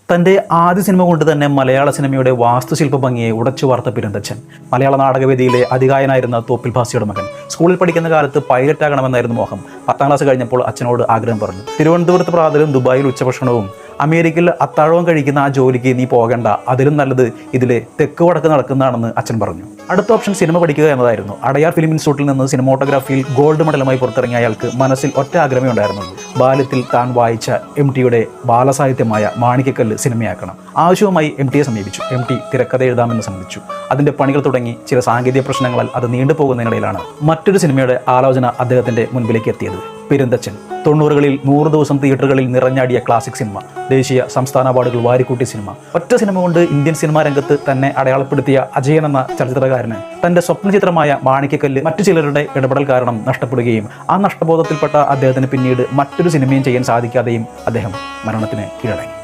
തൻ്റെ ആദ്യ സിനിമ കൊണ്ട് തന്നെ മലയാള സിനിമയുടെ വാസ്തുശില്പ ഭംഗിയെ ഉടച്ചു വാർത്ത പെരുന്തച്ചൻ. മലയാള നാടകവേദിയിലെ അധികായനായിരുന്ന തോപ്പിൽ ഭാസിയുടെ മകൻ. സ്കൂളിൽ പഠിക്കുന്ന കാലത്ത് പൈലറ്റ് ആകണമെന്നായിരുന്നു മോഹം. 10ാം ക്ലാസ് കഴിഞ്ഞപ്പോൾ അച്ഛനോട് ആഗ്രഹം പറഞ്ഞു. തിരുവനന്തപുരത്ത് പ്രാതലും ദുബായിൽ ഉച്ചഭക്ഷണവും അമേരിക്കയിൽ അത്താഴവും കഴിക്കുന്ന ആ ജോലിക്ക് നീ പോകേണ്ട, അതിലും നല്ലത് ഇതിലെ തെക്ക് വടക്ക് നടക്കുന്നതാണെന്ന് അച്ഛൻ പറഞ്ഞു. അടുത്ത ഓപ്ഷൻ സിനിമ പഠിക്കുക എന്നതായിരുന്നു. അടയാർ ഫിലിം ഇൻസ്റ്റിറ്റ്യൂട്ടിൽ നിന്ന് സിനിമോട്ടോഗ്രാഫിയിൽ ഗോൾഡ് മെഡലുമായി പുറത്തിറങ്ങിയ അയാൾക്ക് മനസ്സിൽ ഒറ്റ ആഗ്രഹമേ ഉണ്ടായിരുന്നുള്ളൂ. ബാല്യത്തിൽ താൻ വായിച്ച MTയുടെ ബാലസാഹിത്യമായ മാണിക്കക്കല്ല് സിനിമയാക്കണം. ആവശ്യവുമായി MTയെ സമീപിച്ചു. MT തിരക്കഥ എഴുതാമെന്ന് സമ്മതിച്ചു. അതിൻ്റെ പണികൾ തുടങ്ങി. ചില സാങ്കേതിക പ്രശ്നങ്ങളാൽ അത് നീണ്ടുപോകുന്നതിനിടയിലാണ് മറ്റൊരു സിനിമയുടെ ആലോചന അദ്ദേഹത്തിൻ്റെ മുൻപിലേക്ക് എത്തിയത്. പെരുന്തച്ചൻ. 90കളിൽ 100 ദിവസം തിയേറ്ററുകളിൽ നിറഞ്ഞാടിയ ക്ലാസിക് സിനിമ. ദേശീയ സംസ്ഥാന അവാർഡുകൾ വാരിക്കൂട്ടിയ സിനിമ. ഒറ്റ സിനിമ കൊണ്ട് ഇന്ത്യൻ സിനിമാ രംഗത്ത് തന്നെ അടയാളപ്പെടുത്തിയ അജയൻ എന്ന ചലച്ചിത്രകാരന് തൻ്റെ സ്വപ്ന ചിത്രമായ മാണിക്കക്കല്ല് മറ്റു ചിലരുടെ ഇടപെടൽ കാരണം നഷ്ടപ്പെടുകയും ആ നഷ്ടബോധത്തിൽപ്പെട്ട അദ്ദേഹത്തിന് പിന്നീട് മറ്റൊരു സിനിമയും ചെയ്യാൻ സാധിക്കാതെയും അദ്ദേഹം മരണത്തിന് കീഴടങ്ങി.